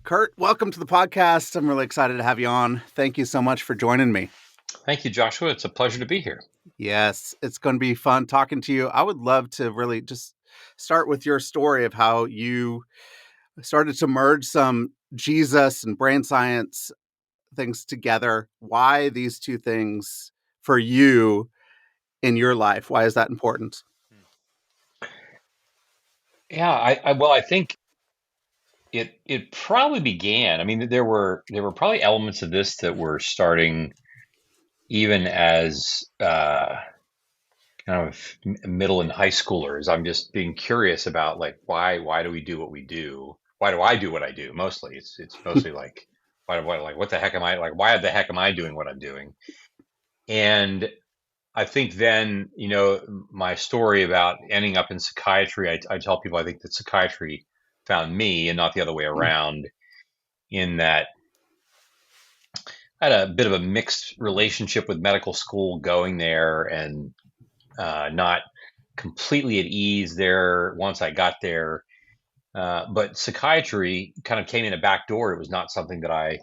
Curt, welcome to the podcast. I'm really excited to have you on. Thank you so much for joining me. Thank you, Joshua. It's a pleasure to be here. Yes, it's going to be fun talking to you. I would love to really just start with your story of how you started to merge some Jesus and brain science things together. Why these two things for you in your life? Why is that important? Yeah, I think it probably began. I mean, there were probably elements of this that were starting even as kind of middle and high schoolers. I'm just being curious about like why do we do what we do? Why do I do what I do? Mostly, it's mostly like why what the heck am I like? Why the heck am I doing what I'm doing? And I think then, my story about ending up in psychiatry, I tell people I think that psychiatry found me and not the other way around, in that I had a bit of a mixed relationship with medical school going there, and not completely at ease there once I got there. But psychiatry kind of came in a back door. It was not something that I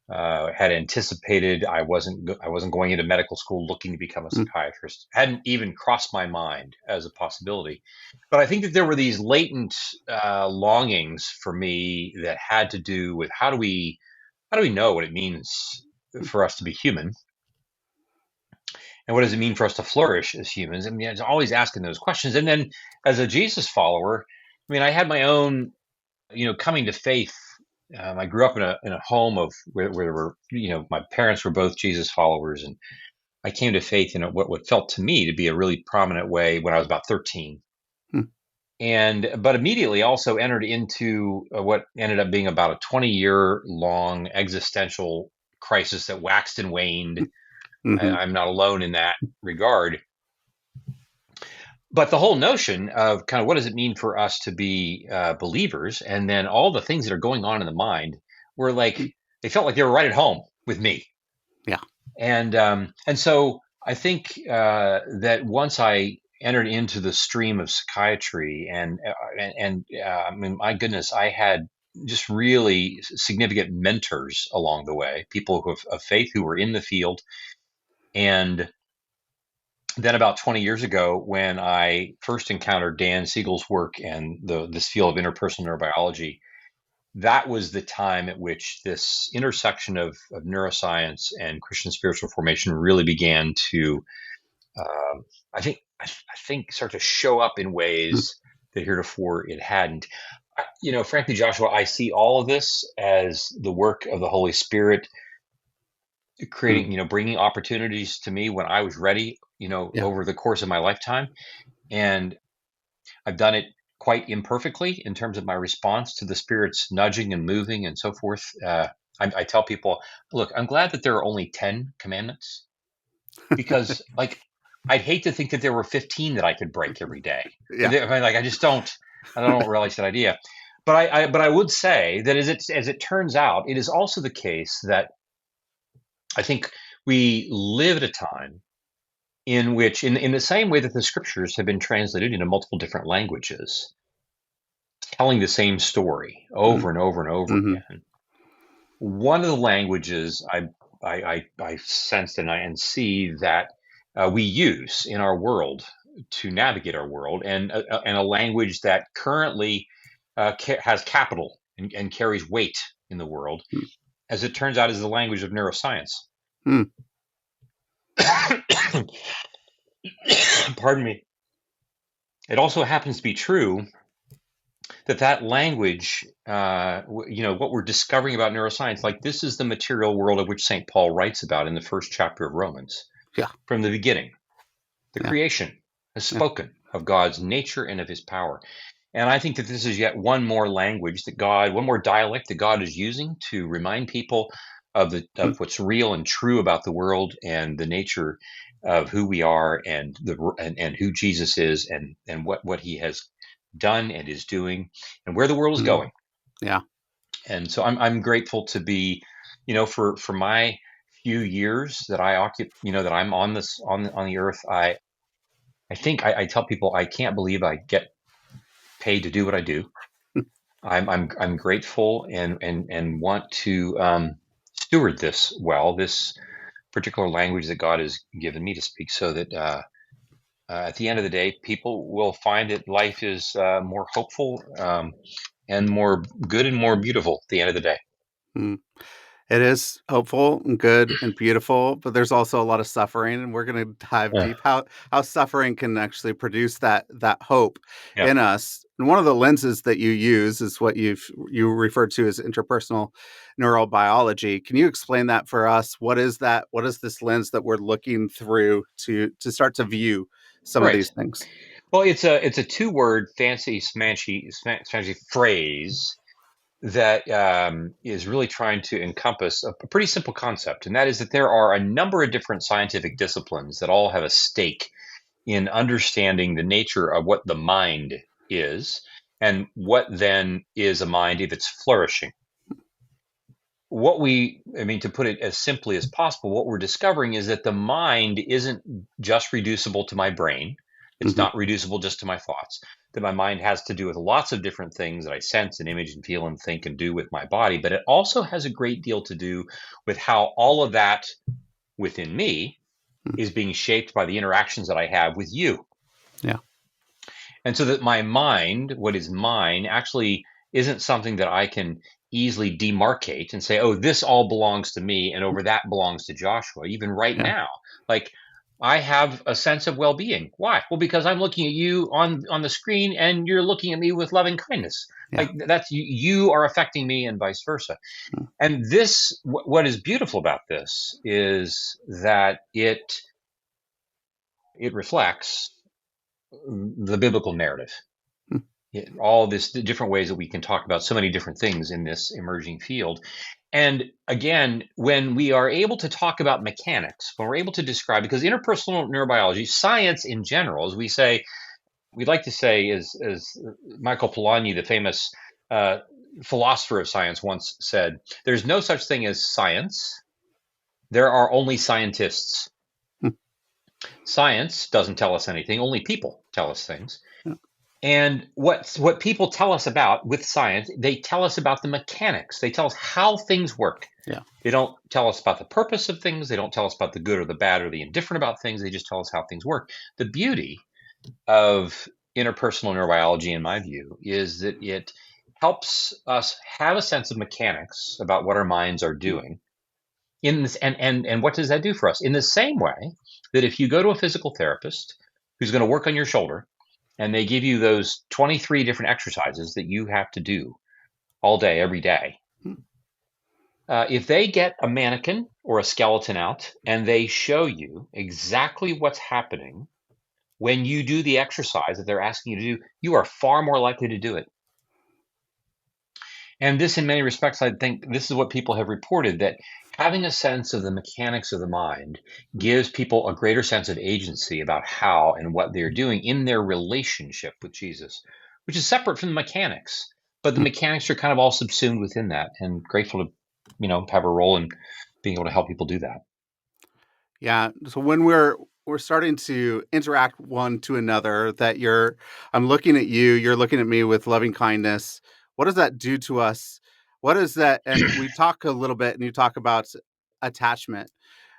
had anticipated. I wasn't going into medical school looking to become a psychiatrist. Hadn't even crossed my mind as a possibility. But I think that there were these latent longings for me that had to do with how do we know what it means for us to be human, and what does it mean for us to flourish as humans? I mean, it's always asking those questions. And then as a Jesus follower, I mean, I had my own, coming to faith. I grew up in a home of where there were, my parents were both Jesus followers, and I came to faith in what felt to me to be a really prominent way when I was about 13. But immediately also entered into what ended up being about a 20-year long existential crisis that waxed and waned. I'm not alone in that regard. But the whole notion of kind of what does it mean for us to be believers, and then all the things that are going on in the mind were like, they felt like they were right at home with me. Yeah. And so I think that once I entered into the stream of psychiatry, and I mean, my goodness, I had just really significant mentors along the way, people of faith who were in the field. And then about 20 years ago, when I first encountered Dan Siegel's work and this field of interpersonal neurobiology, that was the time at which this intersection of neuroscience and Christian spiritual formation really began to, I think, start to show up in ways that heretofore it hadn't. Frankly, Joshua, I see all of this as the work of the Holy Spirit creating, bringing opportunities to me when I was ready, over the course of my lifetime. And I've done it quite imperfectly in terms of my response to the Spirit's nudging and moving and so forth. I tell people, look, I'm glad that there are only 10 commandments, because like, I'd hate to think that there were 15 that I could break every day. Yeah. I mean, like, I don't realize that idea. But I would say that as it turns out, it is also the case that I think we live at a time in which, in the same way that the scriptures have been translated into multiple different languages, telling the same story over and over and over again, one of the languages I sensed and see that we use in our world to navigate our world, and a language that currently has capital and carries weight in the world, as it turns out, is the language of neuroscience. Pardon me. It also happens to be true that language, what we're discovering about neuroscience, like, this is the material world of which St. Paul writes about in the first chapter of Romans. Yeah. From the beginning, the creation has spoken of God's nature and of his power. And I think that this is yet one more language one more dialect that God is using to remind people of what's real and true about the world, and the nature of who we are, and who Jesus is, and what he has done and is doing, and where the world is going. Yeah. And so I'm grateful to be, for my few years that I occupy, that I'm on the earth. I think I tell people I can't believe I get paid to do what I do. I'm grateful and want to steward this well, this particular language that God has given me to speak, so that at the end of the day, people will find that life is more hopeful, and more good and more beautiful at the end of the day. Mm. It is hopeful and good and beautiful, but there's also a lot of suffering, and we're gonna dive Yeah. deep how suffering can actually produce that hope Yeah. in us. And one of the lenses that you use is what you referred to as interpersonal neurobiology. Can you explain that for us? What is that? What is this lens that we're looking through to start to view some of these Right. things? Well, it's a two-word fancy smanchy phrase that is really trying to encompass a pretty simple concept, and that is that there are a number of different scientific disciplines that all have a stake in understanding the nature of what the mind is, and what then is a mind if it's flourishing. I mean, to put it as simply as possible, what we're discovering is that the mind isn't just reducible to my brain. It's Hmm. not reducible just to my thoughts. That my mind has to do with lots of different things that I sense and image and feel and think and do with my body. But it also has a great deal to do with how all of that within me is being shaped by the interactions that I have with you. Yeah, And so that my mind, what is mine, actually isn't something that I can easily demarcate and say, oh, this all belongs to me and over that belongs to Joshua, even right yeah, now. Like, I have a sense of well-being. Why? Well, because I'm looking at you on the screen and you're looking at me with loving kindness. yeah. Like, that's you are affecting me and vice versa. Mm. And this, what is beautiful about this is that it reflects the biblical narrative. Mm. All this different ways that we can talk about so many different things in this emerging field. And again, when we are able to talk about mechanics, when we're able to describe, because interpersonal neurobiology, science in general, as we'd like to say, as Michael Polanyi, the famous uh, philosopher of science, once said, there's no such thing as science. There are only scientists. Mm. Science doesn't tell us anything. Only people tell us things. Yeah, And what people tell us about with science, they tell us about the mechanics. They tell us how things work. yeah. They don't tell us about the purpose of things. They don't tell us about the good or the bad or the indifferent about things. They just tell us how things work. The beauty of interpersonal neurobiology, in my view, is that it helps us have a sense of mechanics about what our minds are Mm. doing. In this, and what does that do for us? In the same way that if you go to a physical therapist who's going to work on your shoulder, and they give you those 23 different exercises that you have to do all day, every day. Mm. If they get a mannequin or a skeleton out and they show you exactly what's happening when you do the exercise that they're asking you to do, you are far more likely to do it. And this, in many respects, I think this is what people have reported, that having a sense of the mechanics of the mind gives people a greater sense of agency about how and what they're doing in their relationship with Jesus, which is separate from the mechanics. But the Mm. mechanics are kind of all subsumed within that, and grateful to, have a role in being able to help people do that. Yeah. So when we're starting to interact one to another, that I'm looking at you, you're looking at me with loving kindness. What does that do to us? What is that? And we talk a little bit, and you talk about attachment.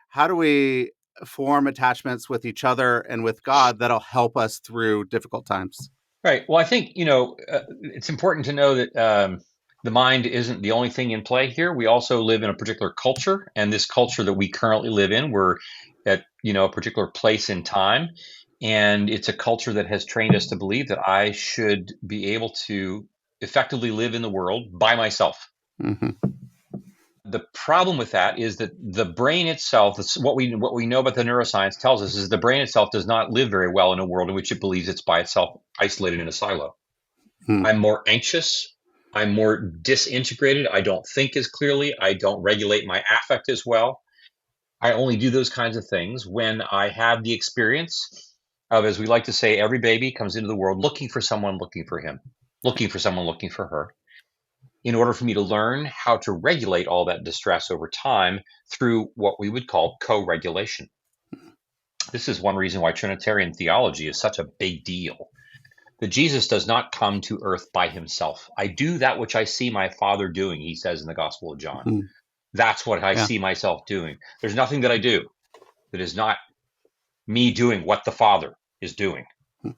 How do we form attachments with each other and with God that'll help us through difficult times? Right. Well, I think, it's important to know that the mind isn't the only thing in play here. We also live in a particular culture, and this culture that we currently live in, we're at, a particular place in time. And it's a culture that has trained us to believe that I should be able to effectively live in the world by myself. Hmm. The problem with that is that the brain itself, what we know about the neuroscience tells us, is the brain itself does not live very well in a world in which it believes it's by itself, isolated in a silo. Hmm. I'm more anxious. I'm more disintegrated. I don't think as clearly. I don't regulate my affect as well. I only do those kinds of things when I have the experience of, as we like to say, every baby comes into the world looking for someone looking for him, looking for someone looking for her, in order for me to learn how to regulate all that distress over time through what we would call co regulation. This is one reason why Trinitarian theology is such a big deal, that Jesus does not come to earth by himself. I do that which I see my Father doing, he says in the Gospel of John. Mhm. That's what I Yeah. see myself doing. There's nothing that I do that is not me doing what the Father is doing. Mm.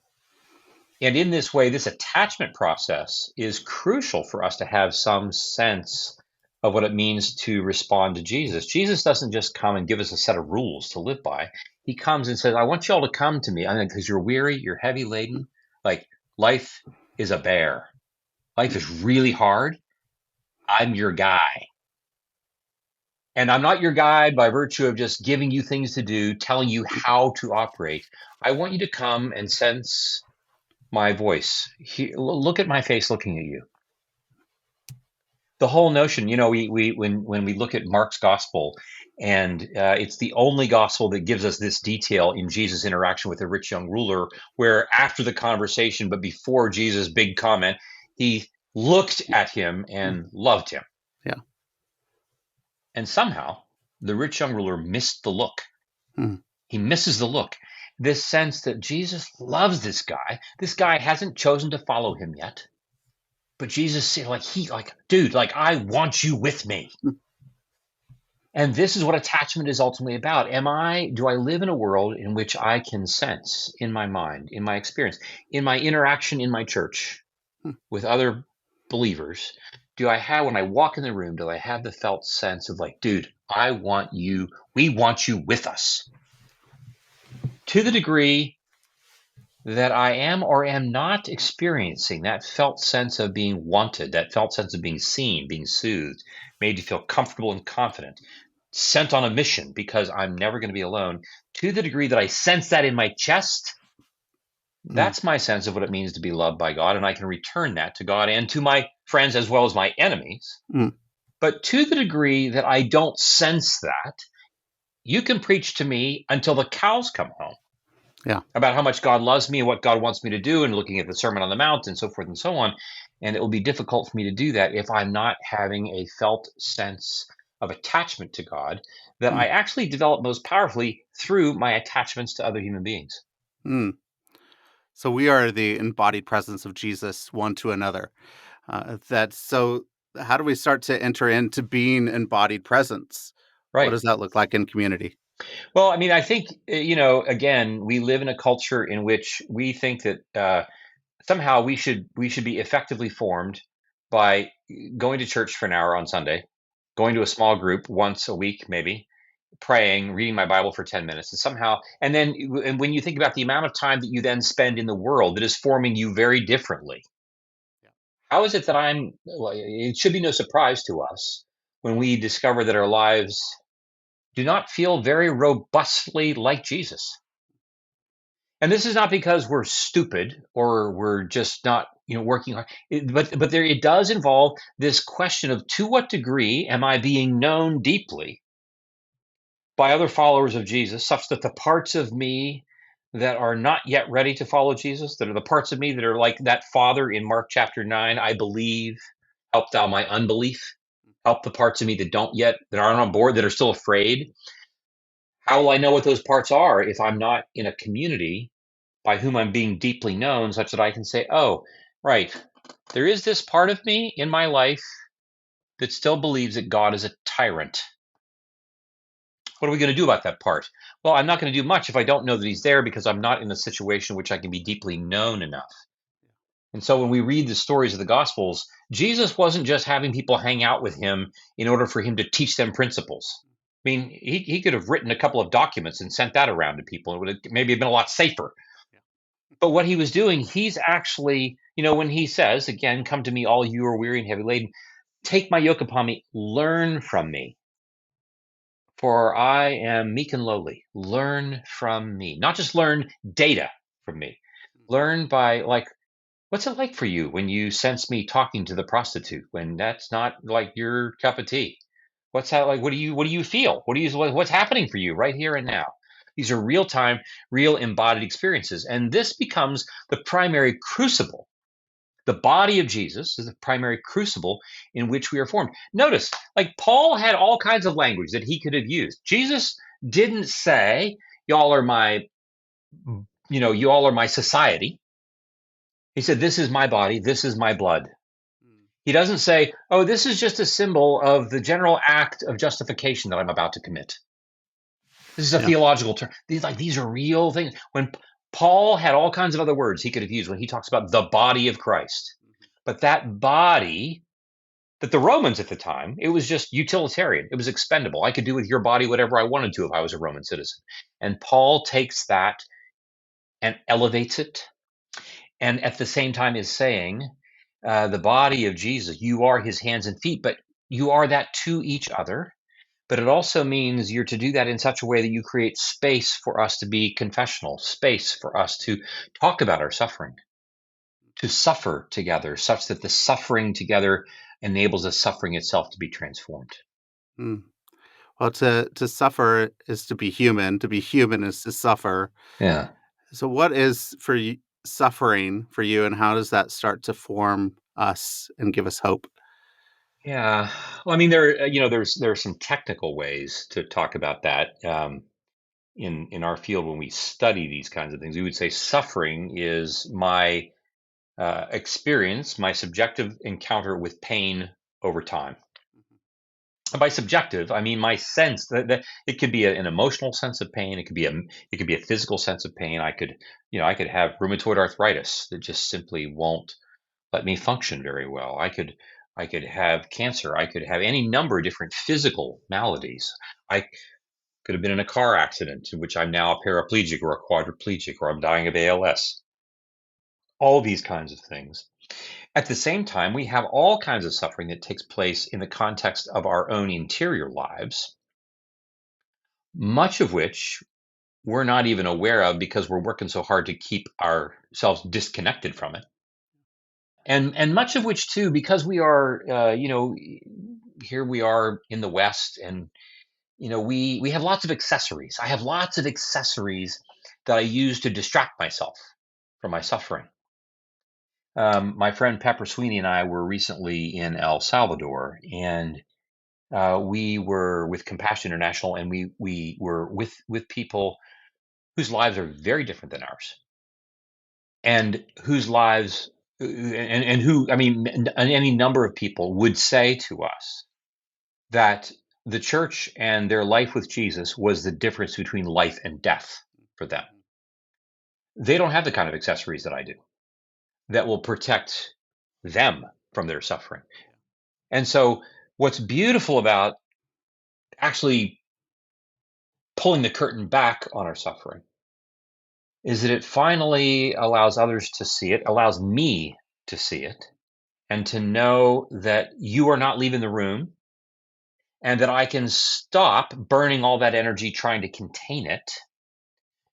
And in this way, this attachment process is crucial for us to have some sense of what it means to respond to Jesus. Jesus doesn't just come and give us a set of rules to live by. He comes and says, I want you all to come to me. I mean, because you're weary, you're heavy laden. Like, life is a bear. Life is really hard. I'm your guy. And I'm not your guide by virtue of just giving you things to do, telling you how to operate. I want you to come and sense my voice. Look at my face looking at you. The whole notion, we when we look at Mark's gospel, and it's the only gospel that gives us this detail in Jesus' interaction with a rich young ruler, where after the conversation, but before Jesus' big comment, he looked at him Mm. and loved him. Yeah. And somehow the rich young ruler missed the look. Mm. He misses the look. This sense that Jesus loves this guy. This guy hasn't chosen to follow him yet. But Jesus said, dude, I want you with me. Mm. And this is what attachment is ultimately about. Do I live in a world in which I can sense in my mind, in my experience, in my interaction in my church Mm. with other believers? When I walk in the room, do I have the felt sense of dude, we want you with us? To the degree that I am or am not experiencing that felt sense of being wanted, that felt sense of being seen, being soothed, made to feel comfortable and confident, sent on a mission because I'm never going to be alone, to the degree that I sense that in my chest, Mm. that's my sense of what it means to be loved by God. And I can return that to God and to my friends as well as my enemies. Mm. But to the degree that I don't sense that, you can preach to me until the cows come home Yeah. about how much God loves me and what God wants me to do, and looking at the Sermon on the Mount and so forth and so on. And it will be difficult for me to do that if I'm not having a felt sense of attachment to God that Mm. I actually develop most powerfully through my attachments to other human beings. Mm. So we are the embodied presence of Jesus one to another. That's so. How do we start to enter into being embodied presence? What Right. does that look like in community? Well, I mean, I think, again, we live in a culture in which we think that somehow we should be effectively formed by going to church for an hour on Sunday, going to a small group once a week, maybe, praying, reading my Bible for 10 minutes, and when you think about the amount of time that you then spend in the world that is forming you very differently, Yeah. how is it that well, it should be no surprise to us when we discover that our lives do not feel very robustly like Jesus. And this is not because we're stupid or we're just not, working hard. It does involve this question of, to what degree am I being known deeply by other followers of Jesus, such that the parts of me that are not yet ready to follow Jesus, that are the parts of me that are like that father in Mark chapter 9, I believe, help thou my unbelief, help the parts of me that aren't on board, that are still afraid. How will I know what those parts are if I'm not in a community by whom I'm being deeply known, such that I can say, oh, right, there is this part of me in my life that still believes that God is a tyrant. What are we going to do about that part? Well, I'm not going to do much if I don't know that he's there, because I'm not in a situation in which I can be deeply known enough. And so when we read the stories of the Gospels, Jesus wasn't just having people hang out with him in order for him to teach them principles. I mean, he could have written a couple of documents and sent that around to people. It would have maybe been a lot safer. Yeah. But what he was doing, he's actually, when he says, again, come to me, all you are weary and heavy laden, take my yoke upon me, learn from me, for I am meek and lowly. Learn from me. Not just learn data from me. Learn by, what's it like for you when you sense me talking to the prostitute, when that's not like your cup of tea? What's that like? What do you feel? What's happening for you right here and now? These are real time, real embodied experiences. And this becomes the primary crucible. The body of Jesus is the primary crucible in which we are formed. Notice, Paul had all kinds of language that he could have used. Jesus didn't say, y'all are my society. He said, "This is my body. This is my blood." Mm. He doesn't say, "Oh, this is just a symbol of the general act of justification that I'm about to commit." This is a Yeah. theological term. These are real things. When Paul had all kinds of other words he could have used when he talks about the body of Christ. Mhm. But that body, that the Romans at the time, it was just utilitarian. It was expendable. I could do with your body whatever I wanted to if I was a Roman citizen. And Paul takes that and elevates it, and at the same time is saying, the body of Jesus, you are his hands and feet, but you are that to each other. But it also means you're to do that in such a way that you create space for us to be confessional, space for us to talk about our suffering, to suffer together, such that the suffering together enables the suffering itself to be transformed. Mm. Well, to suffer is to be human. To be human is to suffer. Yeah. So, what is for you suffering for you, and how does that start to form us and give us hope? Yeah. Well, I mean, there are some technical ways to talk about that. In our field, when we study these kinds of things, we would say suffering is my experience, my subjective encounter with pain over time. Mhm. And by subjective, I mean my sense that it could be an emotional sense of pain. It could be a physical sense of pain. I could have rheumatoid arthritis that just simply won't let me function very well. I could have cancer. I could have any number of different physical maladies. I could have been in a car accident in which I'm now a paraplegic or a quadriplegic or I'm dying of ALS. All these kinds of things. At the same time, we have all kinds of suffering that takes place in the context of our own interior lives, much of which we're not even aware of because we're working so hard to keep ourselves disconnected from it. And much of which too, because we are, here we are in the West, and we have lots of accessories. I have lots of accessories that I use to distract myself from my suffering. My friend Pepper Sweeney and I were recently in El Salvador, and we were with Compassion International, and we were with people whose lives are very different than ours, and whose lives, and who, I mean, any number of people would say to us that the church and their life with Jesus was the difference between life and death for them. Mhm. They don't have the kind of accessories that I do that will protect them from their suffering. Yeah. And so, what's beautiful about actually pulling the curtain back on our suffering is that it finally allows others to see it, allows me to see it, and to know that you are not leaving the room, and that I can stop burning all that energy trying to contain it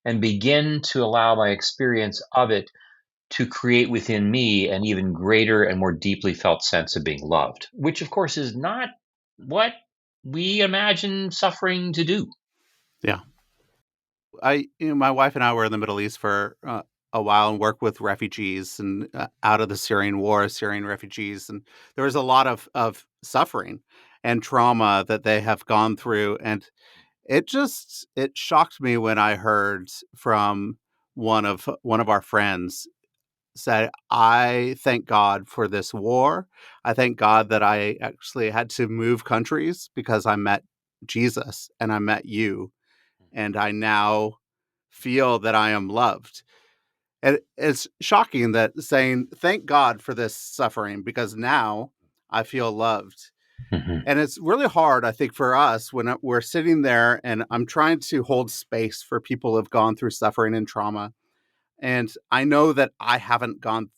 and begin to allow my experience of it to create within me an even greater and more deeply felt sense of being loved, which of course is not what we imagine suffering to do. Yeah. My wife and I were in the Middle East for a while and worked with refugees and out of the Syrian war, Syrian refugees, and there was a lot of suffering and trauma that they have gone through, and it shocked me when I heard from one of our friends said, "I thank God for this war. I thank God that I actually had to move countries because I met Jesus and I met you, and I now feel that I am loved." And it's shocking that saying, "Thank God for this suffering because now I feel loved." Mhm. And it's really hard, I think, for us when we're sitting there and I'm trying to hold space for people who have gone through suffering and trauma. And I know that I haven't gone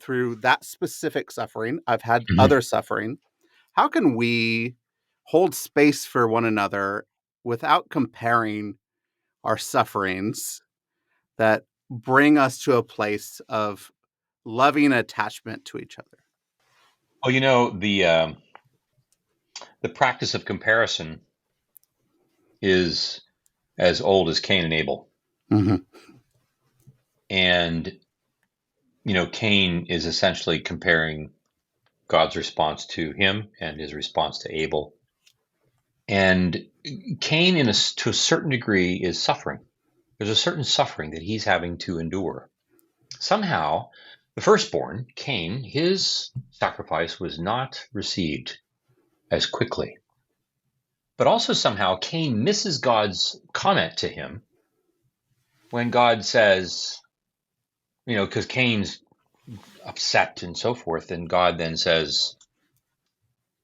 through that specific suffering. I've had Mhm. other suffering. How can we hold space for one another without comparing our sufferings that bring us to a place of loving attachment to each other? Well, the practice of comparison is as old as Cain and Abel, Mhm. and Cain is essentially comparing God's response to him and his response to Abel. And Cain, to a certain degree, is suffering. There's a certain suffering that he's having to endure. Somehow, The firstborn, Cain, his sacrifice was not received as quickly. But also somehow Cain misses God's comment to him when God says, because Cain's upset and so forth, and God then says,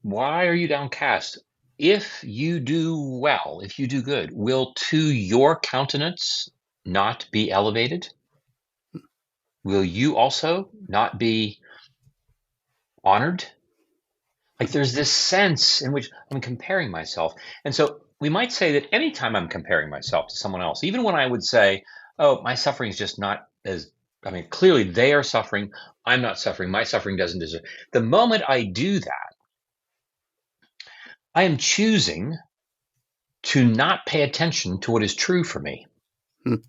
why are you downcast? If you do well, if you do good, will to your countenance not be elevated? Will you also not be honored? Like there's this sense in which I'm comparing myself. And so we might say that anytime I'm comparing myself to someone else, even when I would say, oh, my suffering is just not as, clearly they are suffering. I'm not suffering. My suffering doesn't deserve. The moment I do that, I am choosing to not pay attention to what is true for me. Mm.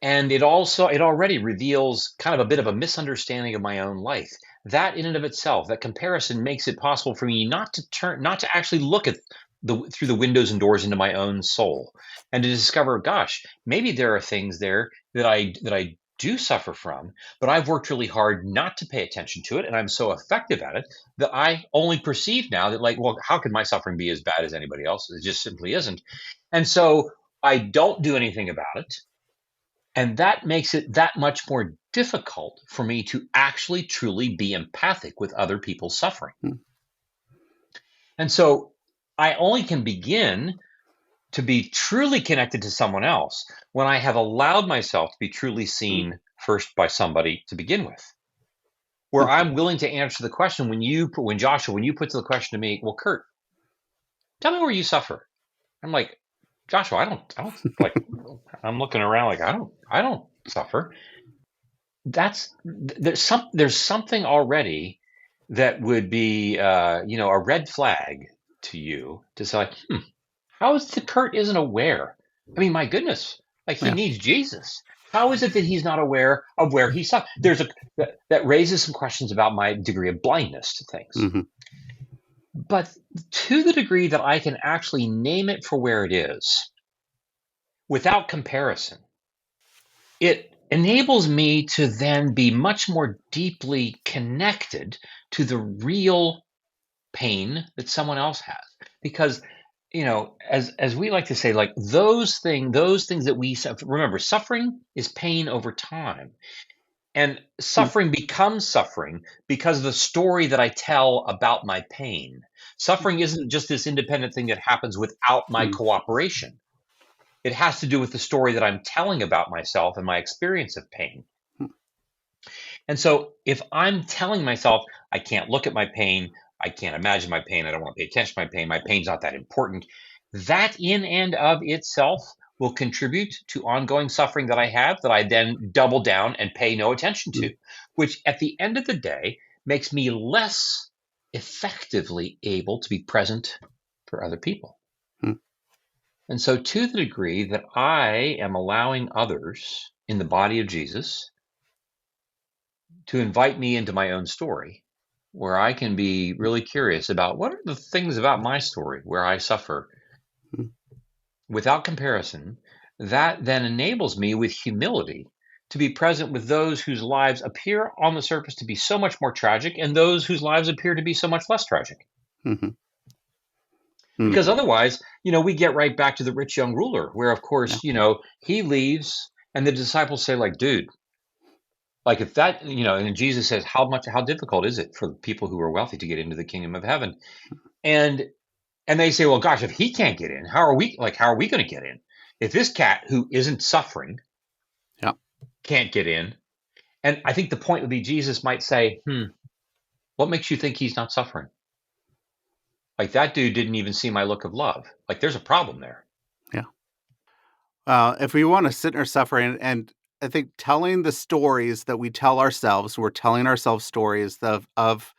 And it already reveals kind of a bit of a misunderstanding of my own life. That in and of itself, that comparison makes it possible for me not to actually look at through the windows and doors into my own soul, and to discover, gosh, maybe there are things there that I do suffer from, but I've worked really hard not to pay attention to it, and I'm so effective at it that I only perceive now that, like, well, how could my suffering be as bad as anybody else's? It just simply isn't. And so I don't do anything about it. And that makes it that much more difficult for me to actually truly be empathic with other people's suffering. Mm. And so I only can begin to be truly connected to someone else when I have allowed myself to be truly Mm. seen first by somebody to begin with. Where I'm willing to answer the question when you put the question to me, well, Curt, tell me where you suffer. I'm like, Joshua, I don't like, I'm looking around like, I don't suffer. There's something already that would be a red flag to you to say, how is the Curt isn't aware? My goodness, like he Yeah. needs Jesus. How is it that he's not aware of where he's suffering? That raises some questions about my degree of blindness to things. Mm-hmm. But to the degree that I can actually name it for where it is without comparison, it enables me to then be much more deeply connected to the real pain that someone else has. Because, as we like to say, like those things that we suffer, remember, suffering is pain over time. And Mm. suffering becomes suffering because of the story that I tell about my pain. Suffering isn't just this independent thing that happens without my Mm. cooperation. It has to do with the story that I'm telling about myself and my experience of pain. Mm. And so if I'm telling myself, I can't look at my pain, I can't imagine my pain, I don't want to pay attention to my pain's not that important, that in and of itself will contribute to ongoing suffering that I have that I then double down and pay no attention Mm. to, which at the end of the day makes me less effectively able to be present for other people. Mm. And so, to the degree that I am allowing others in the body of Jesus to invite me into my own story, where I can be really curious about what are the things about my story where I suffer Mm. without comparison, that then enables me with humility to be present with those whose lives appear on the surface to be so much more tragic and those whose lives appear to be so much less tragic. Mm-hmm. Mm. Because otherwise, we get right back to the rich young ruler, where, of Yeah. course, he leaves and the disciples say, like, dude, like if that, and then Jesus says, how difficult is it for people who are wealthy to get into the kingdom of heaven? And they say, well, gosh, if he can't get in, how are we going to get in? If this cat who isn't suffering Yeah. can't get in. And I think the point would be Jesus might say, what makes you think he's not suffering? Like that dude didn't even see my look of love. Like there's a problem there. Yeah. If we want to sit in our suffering, and I think telling the stories that we tell ourselves, we're telling ourselves stories of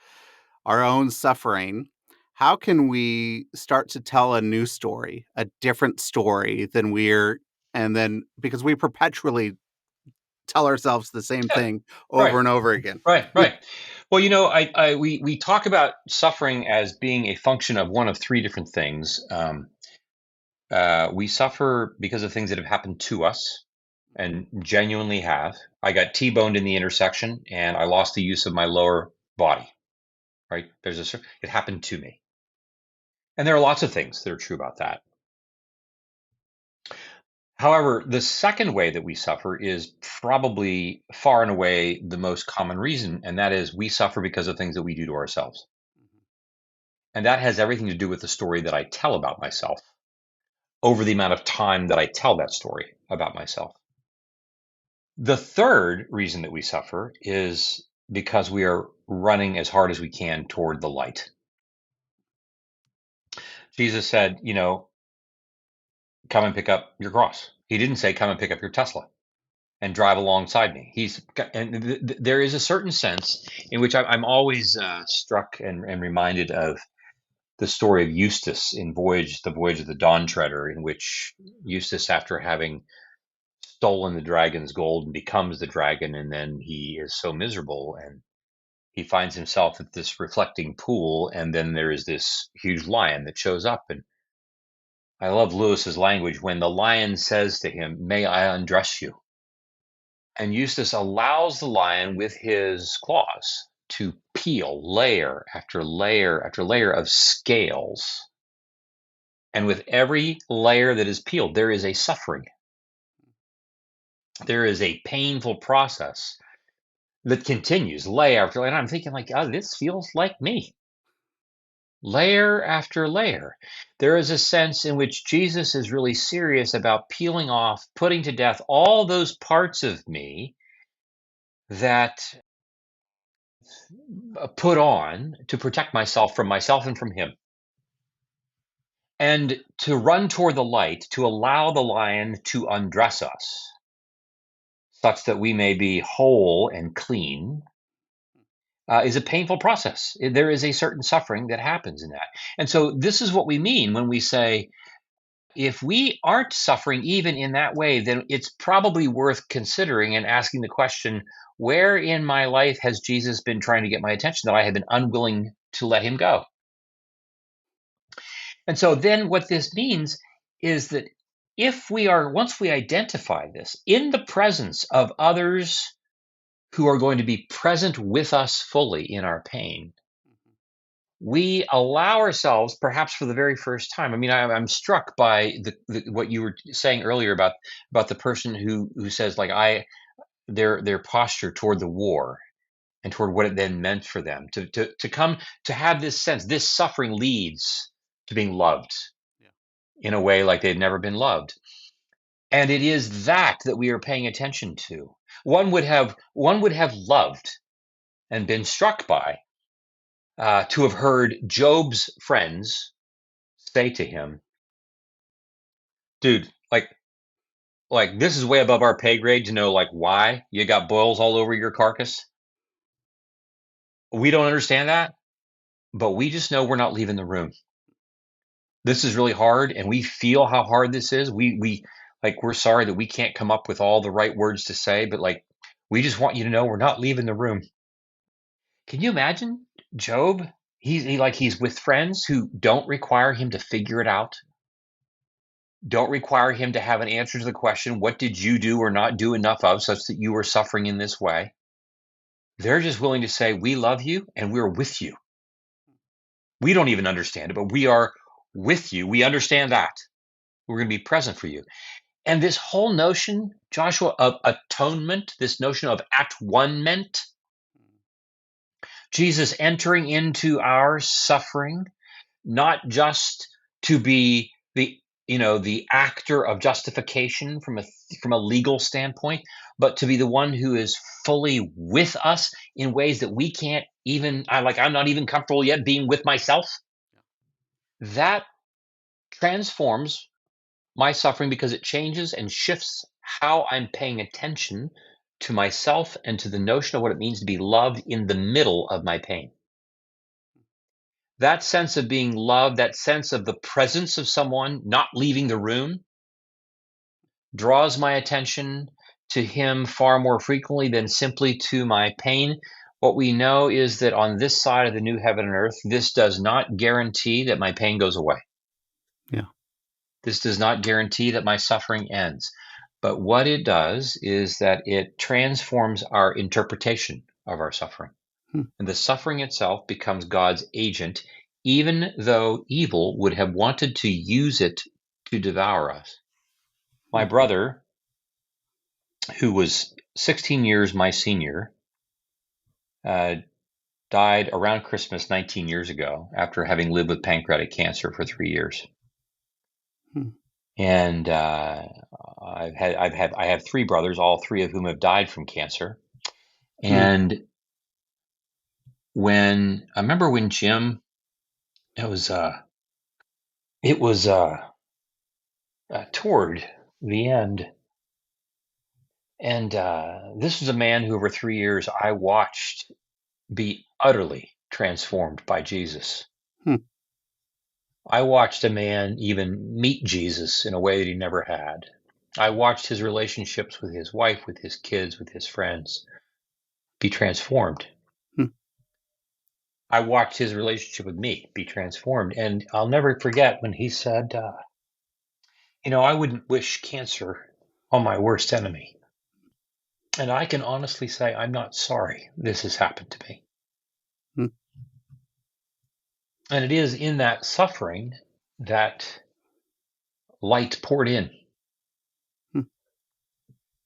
our own suffering. How can we start to tell a new story, a different story and then because we perpetually tell ourselves the same Yeah, thing right, over and over again. right. Well, we talk about suffering as being a function of one of three different things. We suffer because of things that have happened to us. and genuinely have. I got T-boned in the intersection and I lost the use of my lower body, right? It happened to me. And there are lots of things that are true about that. However, the second way that we suffer is probably far and away the most common reason, and that is we suffer because of things that we do to ourselves. Mhm. And that has everything to do with the story that I tell about myself over the amount of time that I tell that story about myself. The third reason that we suffer is because we are running as hard as we can toward the light. Jesus said, come and pick up your cross. He didn't say, come and pick up your Tesla and drive alongside me. There is a certain sense in which I'm always struck and reminded of the story of Eustace in the Voyage of the Dawn Treader, in which Eustace, after having stolen the dragon's gold, and becomes the dragon, and then he is so miserable, and he finds himself at this reflecting pool, and then there is this huge lion that shows up. And I love Lewis's language when the lion says to him, "May I undress you?" And Eustace allows the lion with his claws to peel layer after layer after layer of scales. And with every layer that is peeled, there is a suffering. There is a painful process that continues layer after layer. And I'm thinking, like, oh, this feels like me. Layer after layer. There is a sense in which Jesus is really serious about peeling off, putting to death all those parts of me that put on to protect myself and from him. And to run toward the light, to allow the lion to undress us, such that we may be whole and clean, is a painful process. There is a certain suffering that happens in that. And so, this is what we mean when we say, if we aren't suffering even in that way, then it's probably worth considering and asking the question, where in my life has Jesus been trying to get my attention that I have been unwilling to let him go? And so then what this means is that once we identify this in the presence of others who are going to be present with us fully in our pain, Mhm. we allow ourselves, perhaps for the very first time. I mean, I'm struck by what you were saying earlier about the person who says, like, their posture toward the war and toward what it then meant for them to come to have this sense, this suffering leads to being loved Yeah. in a way like they've never been loved. And it is that we are paying attention to. One would have loved and been struck by to have heard Job's friends say to him, "Dude, like this is way above our pay grade to know like why you got boils all over your carcass. We don't understand that, but we just know we're not leaving the room. This is really hard, and we feel how hard this is. We're sorry that we can't come up with all the right words to say, but like we just want you to know we're not leaving the room." Can you imagine Job? He's with friends who don't require him to figure it out, don't require him to have an answer to the question, what did you do or not do enough of such that you are suffering in this way? They're just willing to say, we love you and we're with you. We don't even understand it, but we are with you. We understand that. We're going to be present for you. And this whole notion, Joshua, of atonement, this notion of at one meant, Jesus entering into our suffering, not just to be the actor of justification from a legal standpoint, but to be the one who is fully with us in ways that we can't even. I'm not even comfortable yet being with myself. That transforms my suffering because it changes and shifts how I'm paying attention to myself and to the notion of what it means to be loved in the middle of my pain. That sense of being loved, that sense of the presence of someone not leaving the room, draws my attention to him far more frequently than simply to my pain. What we know is that on this side of the new heaven and earth, this does not guarantee that my pain goes away. Yeah. This does not guarantee that my suffering ends. But what it does is that it transforms our interpretation of our suffering. Hmm. And the suffering itself becomes God's agent, even though evil would have wanted to use it to devour us. My Hmm. brother, who was 16 years my senior, uh, died around Christmas 19 years ago after having lived with pancreatic cancer for 3 years. Hmm. And I have three brothers, all three of whom have died from cancer. Hmm. And when I remember when Jim, it was it was toward the end, and this was a man who over 3 years I watched be utterly transformed by Jesus. Hmm. I watched a man even meet Jesus in a way that he never had. I watched his relationships with his wife, with his kids, with his friends be transformed. Hmm. I watched his relationship with me be transformed. And I'll never forget when he said, I wouldn't wish cancer on my worst enemy. And I can honestly say, I'm not sorry this has happened to me. Hmm. And it is in that suffering that light poured in. Hmm.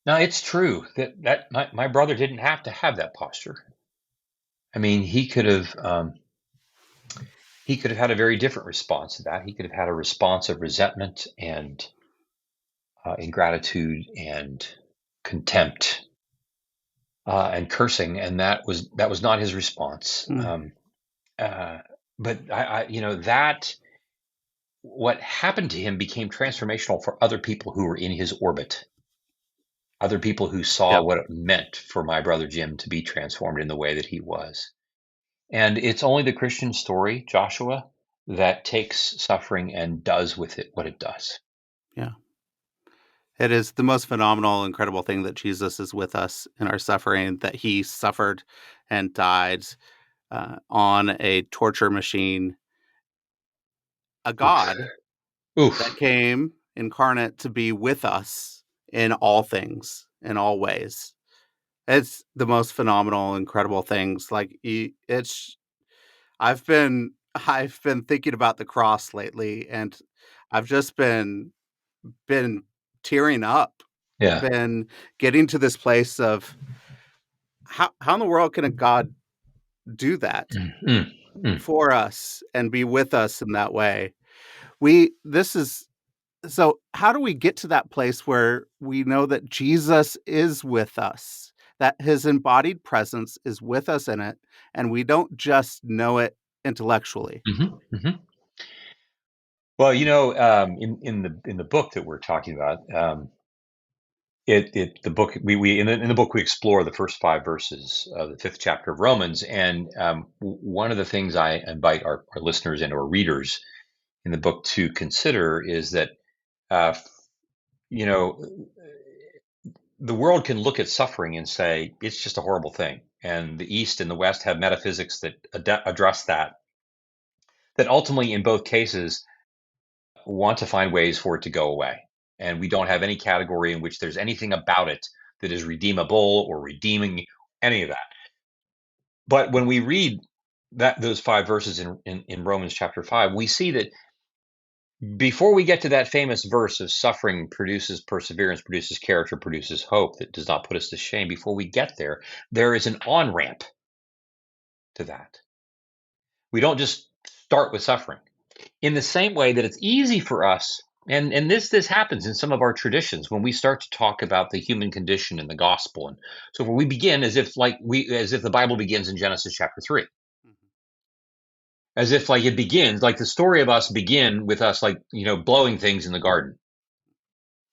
Now, it's true that my brother didn't have to have that posture. I mean, he could have had a very different response to that. He could have had a response of resentment and ingratitude and contempt and cursing, and that was not his response. Hmm. Uh, but that what happened to him became transformational for other people who were in his orbit, other people who saw Yep. what it meant for my brother Jim to be transformed in the way that he was. And it's only the Christian story, Joshua, that takes suffering and does with it what it does. Yeah. It is the most phenomenal, incredible thing that Jesus is with us in our suffering, that he suffered and died on a torture machine, a Oof. God that Oof. came incarnate to be with us in all things, in all ways. It's the most phenomenal, incredible things. Like it's, I've been, I've been thinking about the cross lately, and I've just been tearing up, Yeah. been getting to this place of how in the world can a God do that Mm, mm, mm. for us and be with us in that way? We this is So how do we get to that place where we know that Jesus is with us, that his embodied presence is with us in it, and we don't just know it intellectually? Mhm, mhm. Well, in the book that we're talking about, the book we in the book we explore the first 5 verses of the fifth chapter of Romans, and one of the things I invite our listeners and or readers in the book to consider is that uh, you know the world can look at suffering and say it's just a horrible thing, and the East and the West have metaphysics that address that ultimately in both cases want to find ways for it to go away. And we don't have any category in which there's anything about it that is redeemable or redeeming any of that. But when we read those 5 verses in Romans chapter 5, we see that before we get to that famous verse of suffering produces perseverance, produces character, produces hope that does not put us to shame, before we get there, there is an on ramp to that. We don't just start with suffering. In the same way that it's easy for us, and this happens in some of our traditions when we start to talk about the human condition in the gospel, and so when we begin as if the Bible begins in Genesis chapter 3, Mhm. as if like it begins like the story of us begin with us like blowing things in the garden.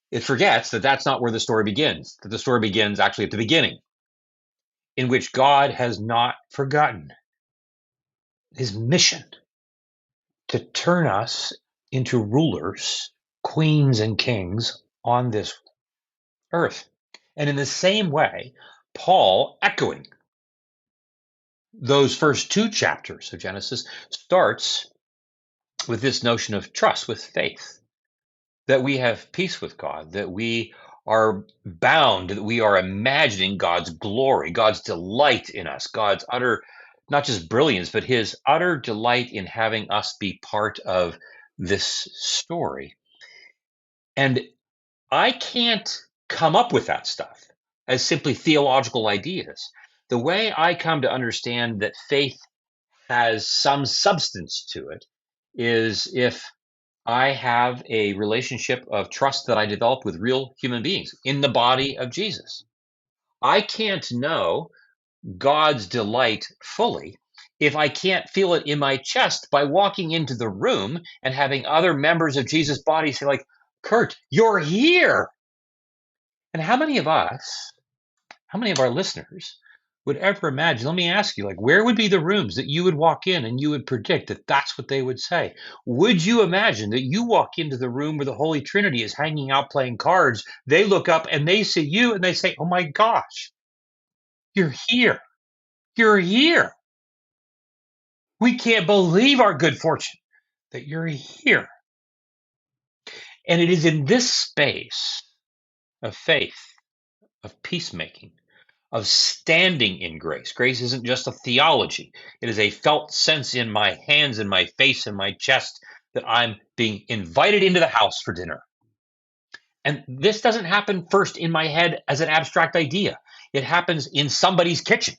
It forgets that that's not where the story begins, that the story begins actually at the beginning, in which God has not forgotten his mission to turn us into rulers, queens and kings on this earth. And in the same way, Paul, echoing those first 2 chapters of Genesis, starts with this notion of trust, with faith, that we have peace with God, that we are bound, that we are imagining God's glory, God's delight in us, God's utter, not just brilliance, but his utter delight in having us be part of this story. And I can't come up with that stuff as simply theological ideas. The way I come to understand that faith has some substance to it is if I have a relationship of trust that I develop with real human beings in the body of Jesus. I can't know God's delight fully if I can't feel it in my chest by walking into the room and having other members of Jesus' body say, like, Curt, you're here. And how many of our listeners would ever imagine? Let me ask you, like, where would be the rooms that you would walk in and you would predict that that's what they would say? Would you imagine that you walk into the room where the Holy Trinity is hanging out playing cards? They look up and they see you and they say, oh my gosh, you're here. You're here. We can't believe our good fortune that you're here. And it is in this space of faith, of peacemaking, of standing in grace. Grace isn't just a theology, it is a felt sense in my hands and my face and my chest that I'm being invited into the house for dinner. And this doesn't happen first in my head as an abstract idea, it happens in somebody's kitchen.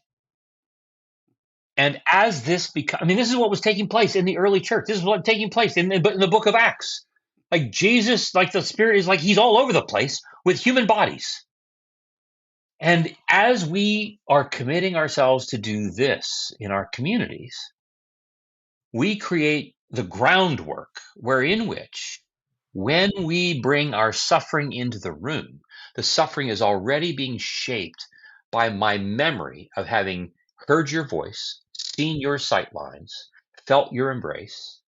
And as this becomes, I mean, this is what was taking place in the early church. This is what was taking place in the book of Acts. Like Jesus, like the Spirit is like he's all over the place with human bodies. And as we are committing ourselves to do this in our communities, we create the groundwork wherein which, when we bring our suffering into the room, the suffering is already being shaped by my memory of having heard your voice, seen your sight lines, felt your embrace,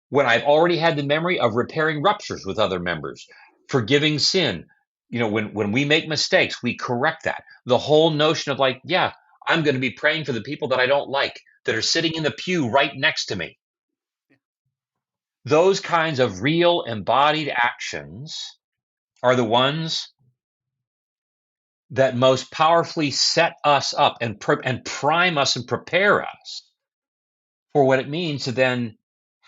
when I've already had the memory of repairing ruptures with other members, forgiving sin. When we make mistakes, we correct that. The whole notion of like, yeah, I'm going to be praying for the people that I don't like that are sitting in the pew right next to me. Those kinds of real embodied actions are the ones that most powerfully set us up and prime us and prepare us for what it means to then